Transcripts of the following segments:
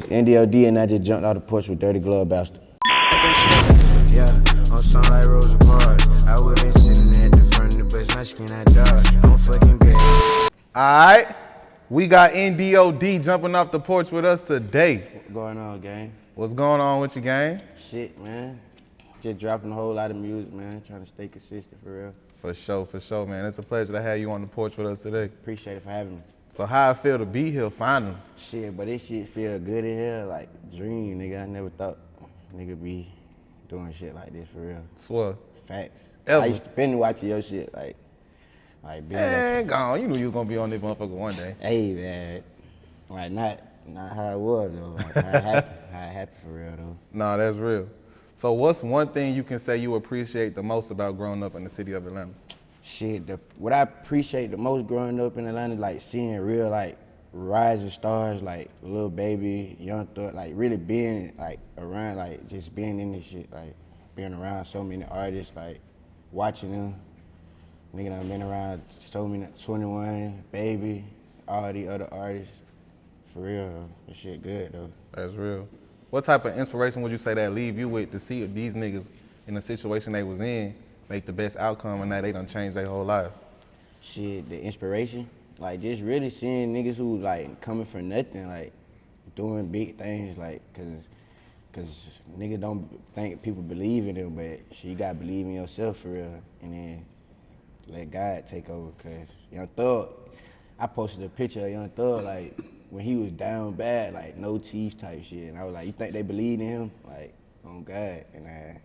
It's NDO Dee and I just jumped out the porch with Dirty Glove Bastard. Yeah, on song like Rosa Parks. I would been sitting at the front of the bus, my skin I dog. I'm fucking bad. Alright, we got NDO Dee jumping off the porch with us today. What's going on, gang? What's going on with you, gang? Shit, man. Just dropping a whole lot of music, man. Trying to stay consistent for real. For sure, man. It's a pleasure to have you on the porch with us today. Appreciate it for having me. So how it feel to be here finally? Shit, but this shit feel good in here, like dream, nigga. I never thought nigga be doing shit like this for real. Swear. Facts. Ever. I used to been watching your shit, like being Man, gone. You knew you was gonna be on this motherfucker one day. Hey, man. Like not how it was though. Like how it happened for real though. Nah, that's real. So what's one thing you can say you appreciate the most about growing up in the city of Atlanta? Shit, what I appreciate the most growing up in Atlanta, like seeing real like rising stars like Lil Baby, Young Thug, like really being like around, like just being in this shit, like being around so many artists, like watching them. Nigga, I've been around so many, 21, Baby, all the other artists. For real, though. This shit good though. That's real. What type of inspiration would you say that leave you with to see if these niggas in the situation they was in make the best outcome and that they done changed their whole life? Shit, the inspiration, like just really seeing niggas who like coming from nothing, like doing big things, like cause niggas don't think people believe in them, but shit, you gotta believe in yourself for real, and then let God take over. Cause Young Thug, I posted a picture of Young Thug like when he was down bad, like no teeth type shit, and I was like, you think they believe in him? Like, on God, and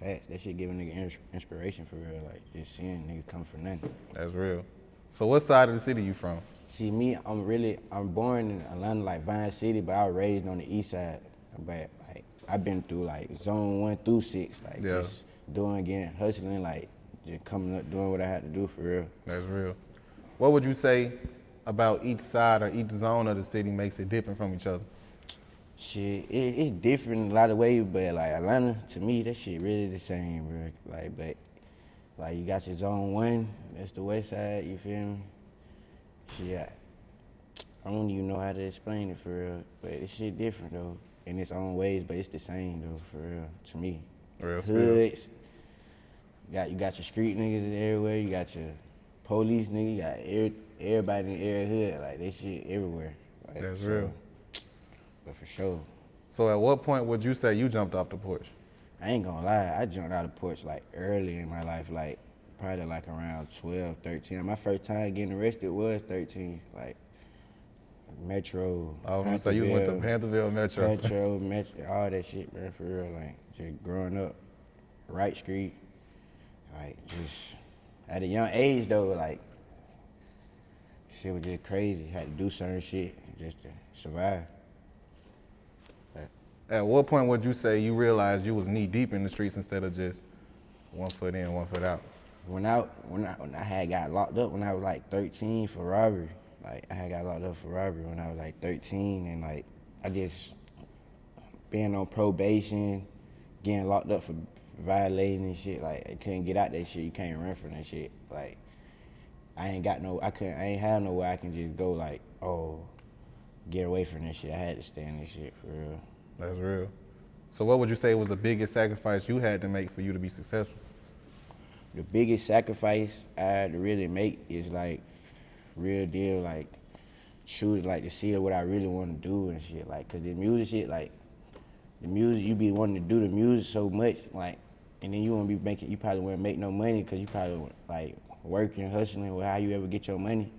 facts, that shit giving nigga inspiration for real, like just seeing niggas come from nothing. That's real. So what side of the city you from? See me, I'm born in Atlanta, like Vine City, but I was raised on the east side. But like I've been through like zone 1 through 6, like just doing again, hustling, like just coming up, doing what I had to do for real. That's real. What would you say about each side or each zone of the city makes it different from each other? Shit, it's different in a lot of ways, but like Atlanta, to me, that shit really the same, bro. Like you got your zone 1, that's the west side, you feel me? Shit, I don't even know how to explain it for real, but this shit different though, in its own ways, but it's the same though, for real, to me. Real. Hoods, you got your street niggas everywhere, you got your police niggas, you got everybody in every hood, like that shit everywhere. Like, That's real. But for sure. So at what point would you say you jumped off the porch? I ain't gonna lie, I jumped out of the porch like early in my life, like probably like around 12, 13. My first time getting arrested was 13, like Metro. I was gonna say you went to Pantherville Metro. Metro, all that shit, man, for real. Like just growing up, Wright Street, like just at a young age though, like shit was just crazy. Had to do certain shit just to survive. At what point would you say you realized you was knee deep in the streets instead of just 1 foot in, 1 foot out? When I had got locked up when I was like 13 for robbery. Like I had got locked up for robbery when I was like 13, and like I just being on probation, getting locked up for violating and shit. Like I couldn't get out that shit. You can't run from that shit. Like I ain't have nowhere I can just go like, oh, get away from that shit. I had to stay in this shit for real. That's real. So what would you say was the biggest sacrifice you had to make for you to be successful? The biggest sacrifice I had to really make is like real deal, like choose like to see what I really want to do and shit. Like, cause the music shit, like the music, you be wanting to do the music so much, like, and then you probably won't make no money cause you probably like working, hustling with how you ever get your money.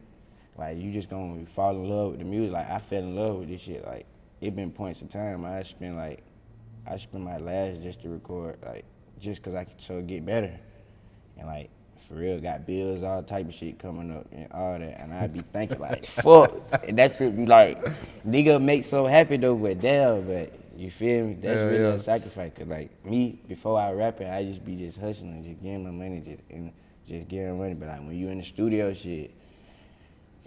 Like you just gonna fall in love with the music. Like I fell in love with this shit. Like it been points of time I spent my last just to record, like just cause I could so get better. And like for real, got bills, all type of shit coming up and all that. And I be thinking like, fuck. And that shit be like, nigga make so happy though, but damn, but you feel me? That's really a sacrifice. Cause like me, before I rap it, I just be just hustling, just getting my money, just getting money. But like when you in the studio shit,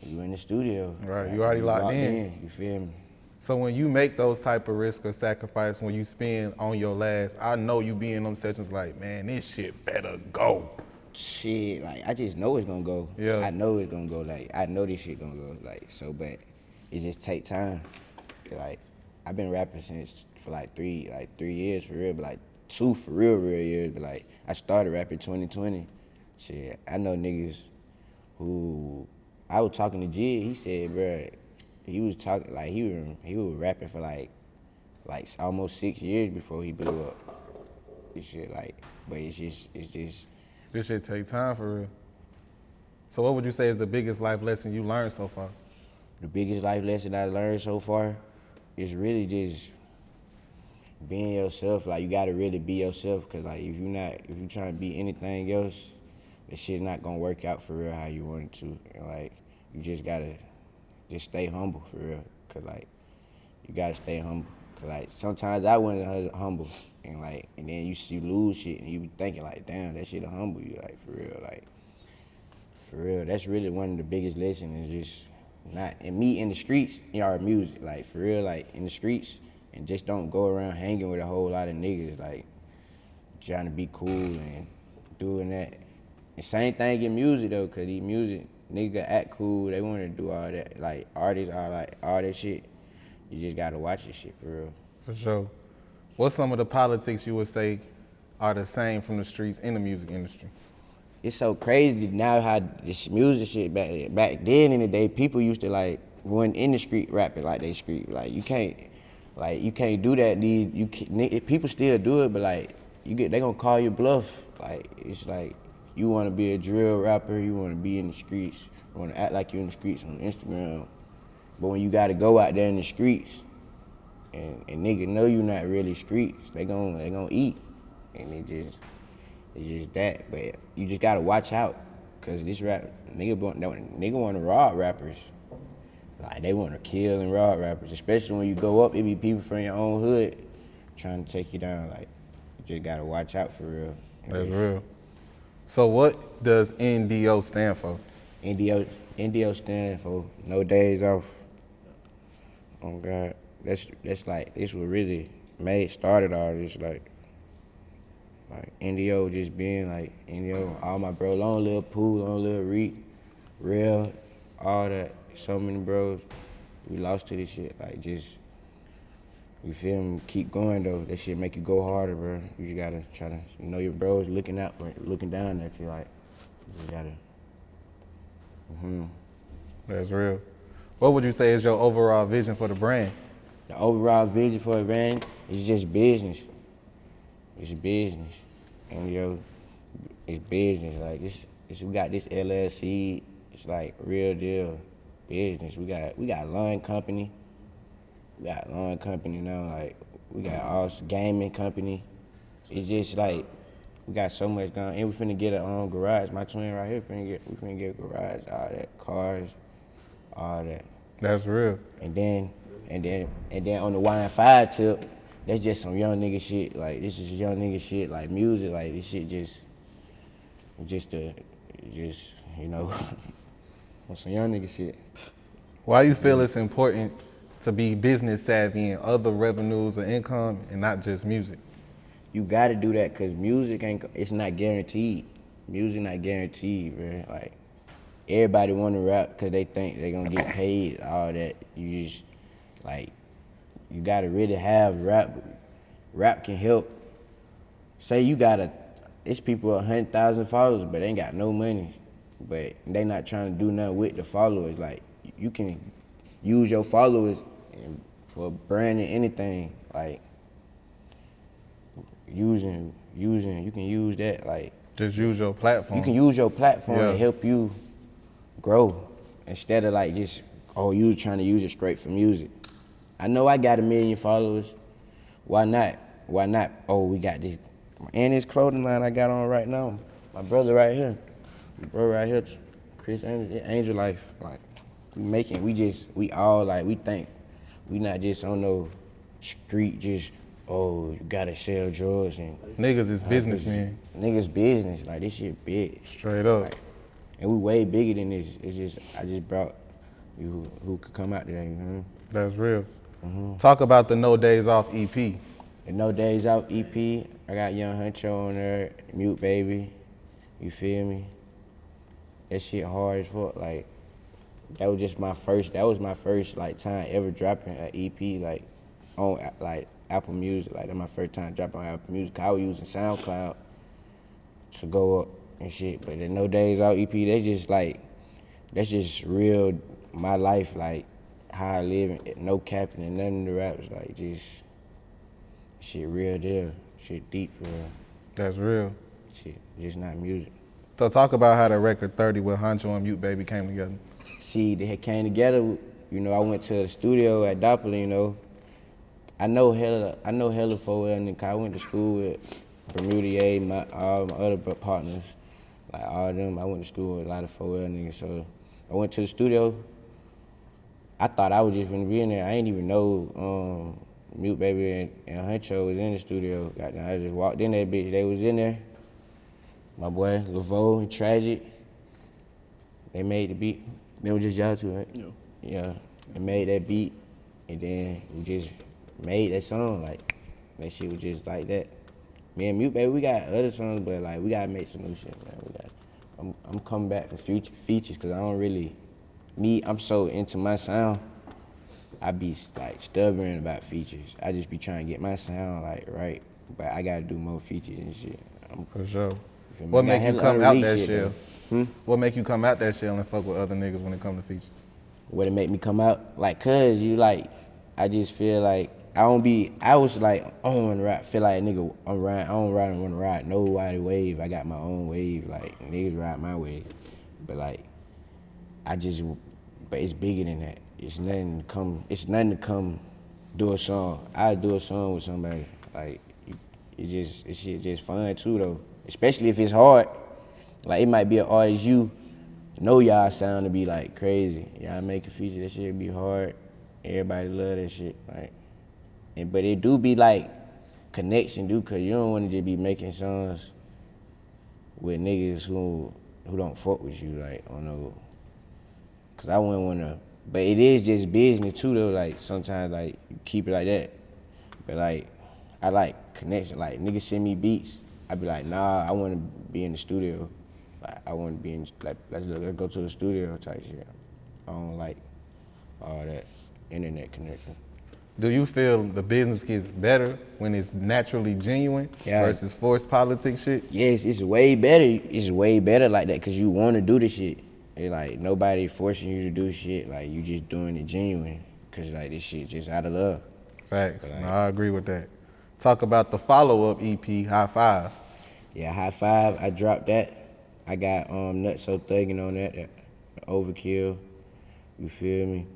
you in the studio. Right, like, you already locked in. You feel me? So when you make those type of risks or sacrifice, when you spend on your last, I know you be in them sessions like, man, this shit better go. Shit, like I just know it's gonna go. Yeah. I know it's gonna go. Like I know this shit gonna go. Like so, but it just take time. Like I've been rapping for like 3 years for real, but like 2 for real years. But like I started rapping 2020. Shit, I know niggas who I was talking to Jid. He said, bruh, he was talking like he was rapping for like almost 6 years before he blew up. This shit but it's just. This shit take time for real. So what would you say is the biggest life lesson you learned so far? The biggest life lesson I learned so far is really just being yourself. Like you gotta really be yourself, cause like if you trying to be anything else, the shit's not gonna work out for real how you want it to. And like you just gotta just stay humble for real, cause like you gotta stay humble. Cause like sometimes I wasn't humble, and then you lose shit, and you be thinking like, damn, that shit'll humble you, like for real. That's really one of the biggest lessons is just not, and me in the streets, our music, like for real, like in the streets, and just don't go around hanging with a whole lot of niggas, like trying to be cool and doing that. And same thing in music though, cause these music niggas act cool, they want to do all that, like artists are like all that shit. You just gotta watch this shit for real. For sure. What's some of the politics you would say are the same from the streets in the music industry? It's so crazy now how this music shit back then in the day, people used to like run in the street rapping like they street. Like you can't do that. People still do it, but like they gonna call you bluff. Like it's like you wanna be a drill rapper, you wanna be in the streets, you wanna act like you in the streets on Instagram. But when you gotta go out there in the streets and niggas know you not really streets, they gonna eat. And it's just that. But you just gotta watch out, cause this nigga wanna rob rappers. Like they wanna kill and rob rappers. Especially when you go up, it be people from your own hood trying to take you down. Like you just gotta watch out for real. That's real. So what does NDO stand for? NDO stand for No Days Off. Oh God, that's like this was really started all this like NDO just being like NDO. All my bros, Long Lil Pooh, Long Lil Reek, Real, all that. So many bros, we lost to this shit. Like just, you feel me? Keep going though. That shit make you go harder, bro. You just gotta try to, your bros looking down at you. Like you just gotta. That's real. What would you say is your overall vision for the brand? The overall vision for the brand is just business. It's business. And it's business. Like we got this LLC, it's like real deal business. We got lawn company. We got lawn company now, like we got also gaming company. It's just like we got so much going, and we finna get our own garage. My twin right here we finna get a garage, all that, cars, all that. That's real. And then on the Y5 tip, that's just some young nigga shit. Like this is young nigga shit, like music, like this shit just on some young nigga shit. Why you feel it's important to be business savvy and other revenues or income and not just music? You gotta do that, cause music it's not guaranteed. Music not guaranteed, man. Like everybody wanna rap cause they think they gonna get paid, all that. You just you gotta really have rap. Rap can help. Say you it's people 100,000 followers, but they ain't got no money. But they not trying to do nothing with the followers. Like you can use your followers for branding anything. Like you can use that, like just use your platform. You can use your platform to help you grow instead of like just you trying to use it straight for music. I know I got 1 million followers. Why not? Oh, we got this and this clothing line I got on right now. My brother right here. Chris Angel Life. Like we all like we think we not just on no street just you gotta sell drugs and niggas is businessmen. Niggas business, like this shit big. Straight up. Like, and we way bigger than this. It's just I just brought you who could come out today, you know? That's real. Talk about the No Days Off EP. The No Days Off EP, I got young Hunxho on there, Mute Baby, you feel me? That shit hard as fuck. Like that was my first like time ever dropping an EP. Like on like Apple Music. Like, that's my first time dropping on Apple Music. I was using SoundCloud to go up and shit. But the No Days Out EP, that's just real, my life, like how I live, no capping and none of the raps, like just shit real deal, shit deep for real. That's real. Shit, just not music. So talk about how the record 30 with Hunxho and Mute Baby came together. See, they came together, you know, I went to the studio at Doppler, you know. I know hella 4L niggas. I went to school with Bermudier, all my other partners, like all of them. I went to school with a lot of 4L niggas, so I went to the studio. I thought I was just gonna be in there. I ain't even know Mute Baby and Hunxho was in the studio. I just walked in that bitch. They was in there. My boy Laveau and Tragic. They made the beat. They was just y'all two, right? Yeah. Yeah. They made that beat, and then we just made that song. Like that shit was just like that. Me and Mute Baby, we got other songs, but like we gotta make some new shit, man. I'm coming back for future features, cause I don't really. I'm so into my sound, I be like stubborn about features. I just be trying to get my sound like right, but I gotta do more features and shit. For sure. What make you come out that shell? What make you come out that shell and fuck with other niggas when it come to features? What it make me come out? Like, cause you like, I just feel like I was like, I don't wanna ride, feel like nigga, I don't wanna ride nobody wave. I got my own wave, like niggas ride my wave. But like, but it's bigger than that. It's nothing to come do a song. I do a song with somebody. Like, it's shit just fun too though. Especially if it's hard. Like, it might be an artist you know y'all sound to be like crazy. Y'all make a feature, that shit be hard. Everybody love that shit. Like, but it do be like connection, dude, cause you don't wanna just be making songs with niggas who don't fuck with you, like, on no. Cause I wouldn't wanna, but it is just business too though, like sometimes like you keep it like that. But like, I like connection, like niggas send me beats, I be like, nah, I wanna be in the studio. Like, I wanna be in, like, let's go to the studio type shit. I don't like all that internet connection. Do you feel the business gets better when it's naturally genuine versus forced politics shit? Yes, it's way better. It's way better like that because you want to do the shit. It's like nobody forcing you to do shit. Like, you just doing it genuine because like this shit just out of love. Facts. Like, no, I agree with that. Talk about the follow-up EP, High Five. Yeah, High Five. I dropped that. I got Nuts So Thuggin' on that. Overkill. You feel me?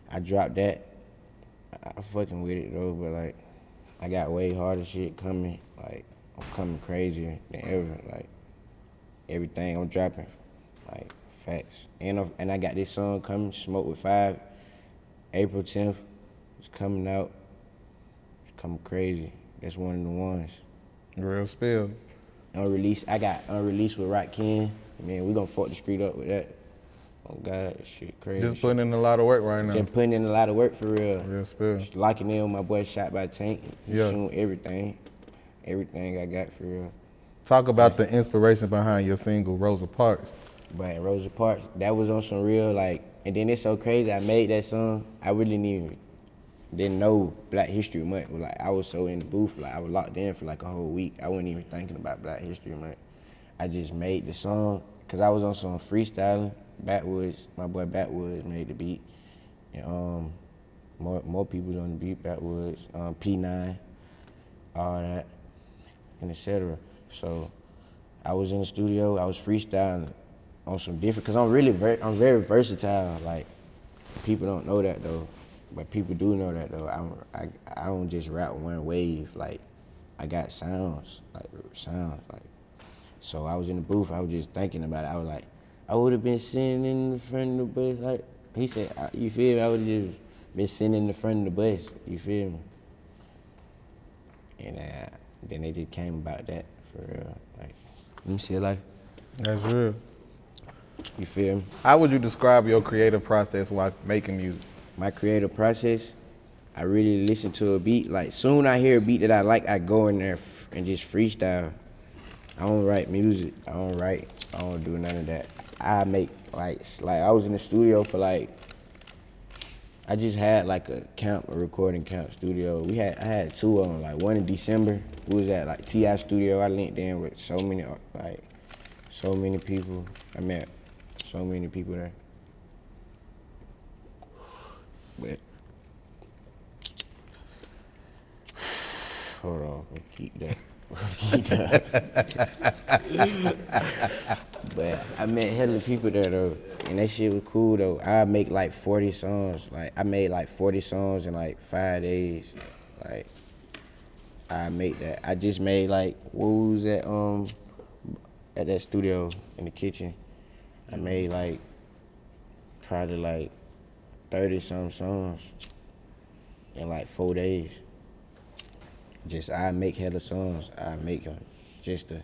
I dropped that. I fucking with it though, but like, I got way harder shit coming. Like, I'm coming crazier than ever. Like, everything I'm dropping, like, facts. And I got this song coming, Smoke with 5, April 10th. It's coming out. It's coming crazy. That's one of the ones. Real spill. Unreleased. I got Unreleased with Rakim. Man, we gonna fuck the street up with that. Oh God, that shit crazy. Just putting in a lot of work right now. Just putting in a lot of work for real. Real spill. Just locking in with my boy Shot by Tank. He's shooting everything. Everything I got for real. Talk about the inspiration behind your single, Rosa Parks. But Rosa Parks, that was on some real, like, and then it's so crazy, I made that song, I really didn't know Black History Month. Like, I was so in the booth, like, I was locked in for like a whole week. I wasn't even thinking about Black History Month. I just made the song, cause I was on some freestyling. Backwoods, my boy Backwoods made the beat. And more people on the beat, Backwoods, P9, all that, and etc. So I was in the studio, I was freestyling on some different, cause I'm very versatile. Like, people don't know that though, but people do know that though. I don't just rap one wave. Like, I got sounds. So I was in the booth, I was just thinking about it. I was like, I would have been sitting in the front of the bus, like he said, you feel me? I would have just been sitting in the front of the bus, you feel me? And then they just came about that for real. Like, let me see it like. That's real. You feel me? How would you describe your creative process while making music? My creative process, I really listen to a beat. Like, soon I hear a beat that I like, I go in there and just freestyle. I don't write music, I don't do none of that. I make, like I was in the studio for like, I just had like a recording camp studio. I had 2 of them, like one in December. We was at like T.I. studio. I linked in with so many people. I met so many people there. But hold on, we'll keep that. But I met hella people there though, and that shit was cool though. I make like 40 songs. Like I made like 40 songs in like 5 days. Like I make that. I just made like what was at that studio in the kitchen. I made like probably like 30-some songs in like 4 days. Just I make hella songs. I make them just to.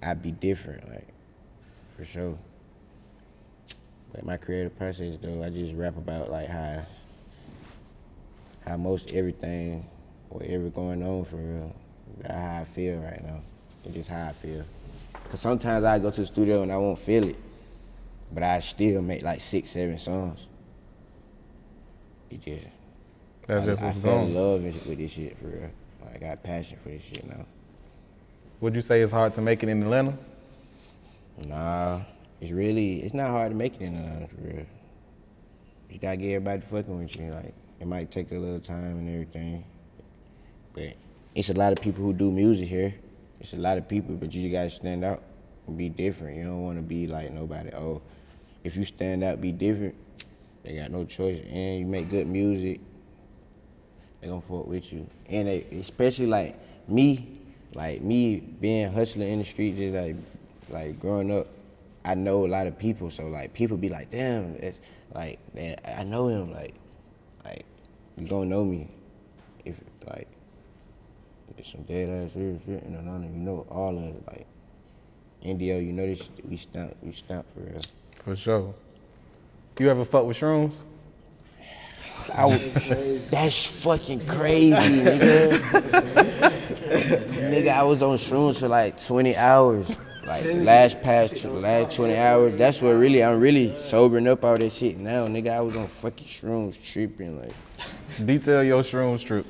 I be different, like for sure. But my creative process though, I just rap about like how most everything, whatever going on for real, how I feel right now. It's just how I feel. Cause sometimes I go to the studio and I won't feel it, but I still make like 6, 7 songs. It just. I fell in love with this shit for real. I got passion for this shit now. Would you say it's hard to make it in Atlanta? Nah, it's not hard to make it in Atlanta for real. You gotta get everybody fucking with you. Like, it might take a little time and everything, but it's a lot of people who do music here. It's a lot of people, but you just gotta stand out and be different. You don't wanna be like nobody. Oh, if you stand out, be different, they got no choice. And you make good music, they gonna fuck with you. And especially like me being hustling in the streets, just like growing up, I know a lot of people, so like people be like, damn, it's like, man, I know him, like you gonna know me if like it's some dead ass real shit in Atlanta, you know all of it, like NDO, you know this, we stamp for real. For sure. You ever fuck with Shrooms? That's fucking crazy, nigga. Nigga, I was on Shrooms for like 20 hours. Like the last 20 hours, that's what I'm really sobering up all that shit now, nigga. I was on fucking Shrooms tripping, like. Detail your Shrooms trip.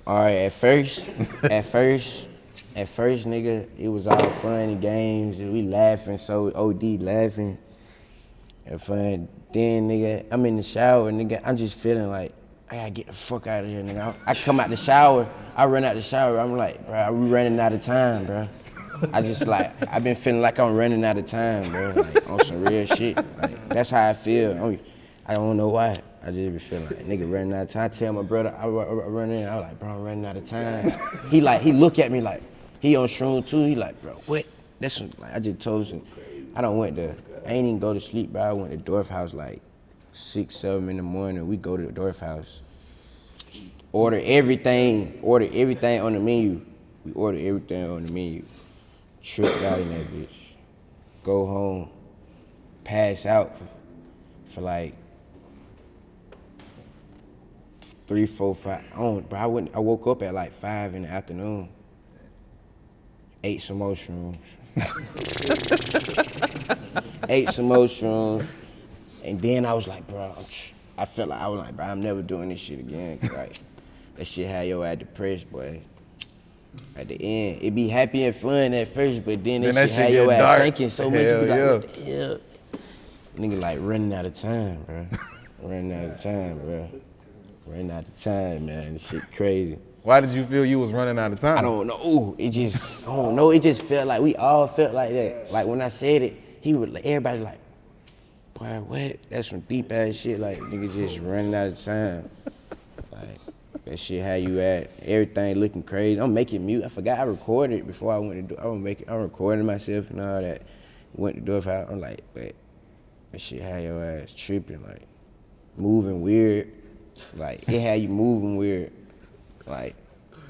All right, at first, nigga, it was all fun and games, and we laughing, so OD laughing and fun. Then, nigga, I'm in the shower, nigga, I'm just feeling like, I gotta get the fuck out of here, nigga. I come out the shower, I run out the shower, I'm like, bro, we running out of time, bro. I've been feeling like I'm running out of time, bro, like, on some real shit. Like, that's how I feel. I don't know why. I just be feeling like, nigga, running out of time. I tell my brother, I run in, I was like, bro, I'm running out of time. He look at me like, he on Shrooms too, he like, bro, what? That's like, I just told him, I ain't even go to sleep, bro. I went to Dorf House like 6, 7 in the morning. We go to the Dorf House, order everything on the menu. We order everything on the menu. Tripped out in that bitch. Go home, pass out for like 3, 4, 5. I woke up at like 5 in the afternoon. Ate some more shrooms. And then I was like, bro, bro, I'm never doing this shit again. Like, that shit had your ass depressed, boy. At the end, it be happy and fun at first, but then that shit had your ass thinking so much. You be like, what the hell? Nigga like running out of time, bro. Running out of time, man. This shit crazy. Why did you feel you was running out of time? I don't know. It just felt like we all felt like that. Like when I said it, everybody like, boy, what? That's some deep ass shit. Like nigga just running out of time. Like that shit how you at. Everything looking crazy. I'm making mute. I forgot I recorded before I went to do. I'm recording myself and all that. Went to Dorf House. I'm like, but that shit had your ass tripping, like moving weird. Like it had you moving weird. Like,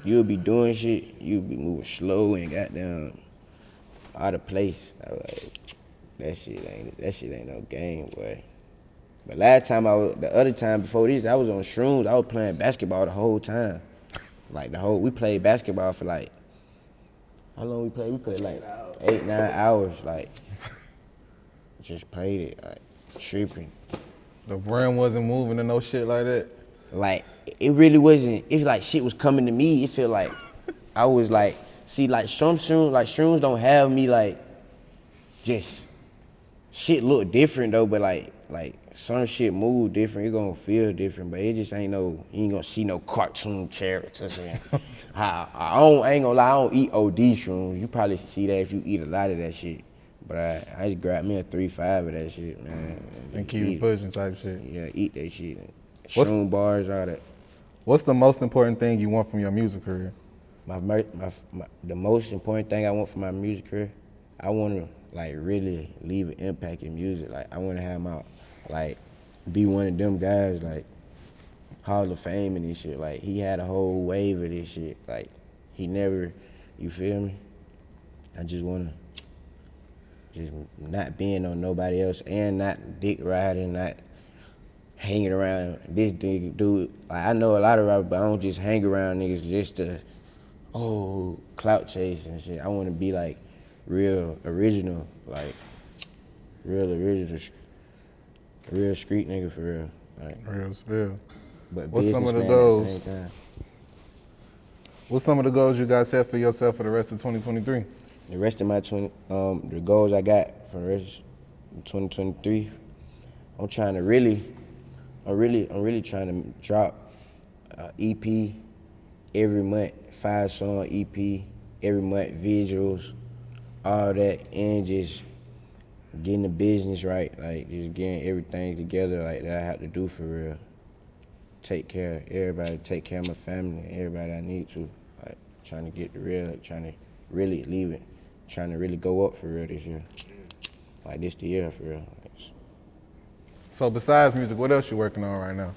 you'll be doing shit, you'll be moving slow and goddamn out of place. I was like, that shit ain't no game, boy. But the other time before this, I was on Shrooms, I was playing basketball the whole time. Like we played basketball for like, how long we played? We played like 8, 9 hours, like, just played it, like, tripping. The brand wasn't moving and no shit like that. Like, it really wasn't. It's like shit was coming to me. It felt like I was like, see, like shrooms don't have me like just shit look different though, but like some shit move different. It gonna feel different, but it just ain't no. You ain't gonna see no cartoon characters. I ain't gonna lie. I don't eat OD shrooms. You probably see that if you eat a lot of that shit. But I just grabbed me a 3-5 of that shit, man. And keep it pushing type shit. Yeah, eat that shit. Shroom bars, all that. What's the most important thing you want from your music career? The most important thing I want from my music career, I want to like really leave an impact in music. Like I want to have my like be one of them guys like Hall of Fame and this shit. Like he had a whole wave of this shit. Like he never, you feel me? I just want to just not being on nobody else and not dick riding, not hanging around this dude. Like, I know a lot of rappers, but I don't just hang around niggas just to, clout chase and shit. I want to be like real original, like real original, real street nigga for real. Like, Real spill. But What's some of the businessman goals? at the same time. What's some of the goals you got set for yourself for the rest of 2023? The rest of my the goals I got for the rest of 2023, I'm really trying to drop EP every month, 5-song EP every month, visuals, all that, and just getting the business right, like just getting everything together like that I have to do for real. Take care of everybody, take care of my family, everybody I need to. Like trying to get the real, like, trying to really leave it, trying to really go up for real this year. Like this the year for real. So besides music, what else you working on right now?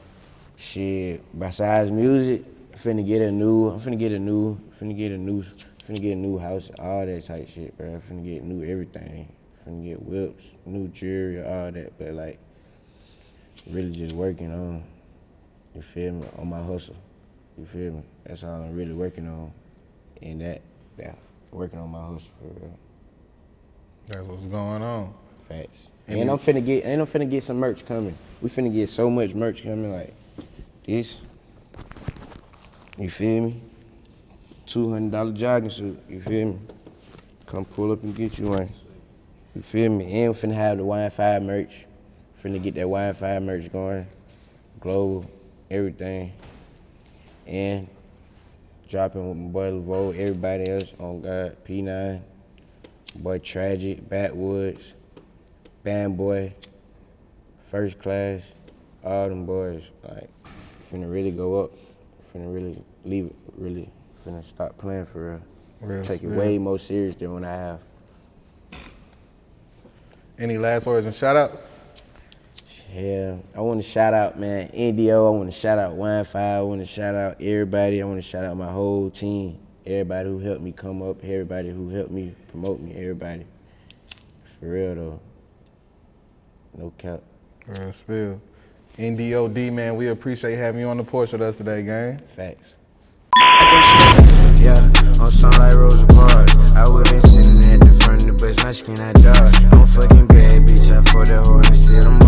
Shit, besides music, I'm finna get a new house, all that type shit, bro. I'm finna get new everything. Finna get whips, new jewelry, all that, but like, really just working on, you feel me, on my hustle, you feel me? That's all I'm really working on, and that, working on my hustle for real. That's what's going on. Facts. And I'm finna get some merch coming. We finna get so much merch coming, like this. You feel me? $200 jogging suit. You feel me? Come pull up and get you one. You feel me? And we finna have the Wi-Fi merch. Finna get that Wi-Fi merch going. Global, everything. And dropping with my boy Laveau, everybody else on God, P9, boy Tragic, Backwoods, Band Boy, First Class, all them boys, like, finna really go up, finna really leave it, really finna stop playing for real. Take it way more serious than when I have. Any last words and shout outs? Yeah, I want to shout out, man, NDO, I want to shout out Wi-Fi, I want to shout out everybody, I want to shout out my whole team, everybody who helped me come up, everybody who helped me promote me, everybody. For real though. No cap. Real spill. NDO Dee, man, we appreciate having you on the porch with us today, gang. Facts. Yeah, on song like Rosa Parks. I would've sitting at the front of the bus, my skin I dark. I'm fucking bad, bitch, I fought that hard and still I'm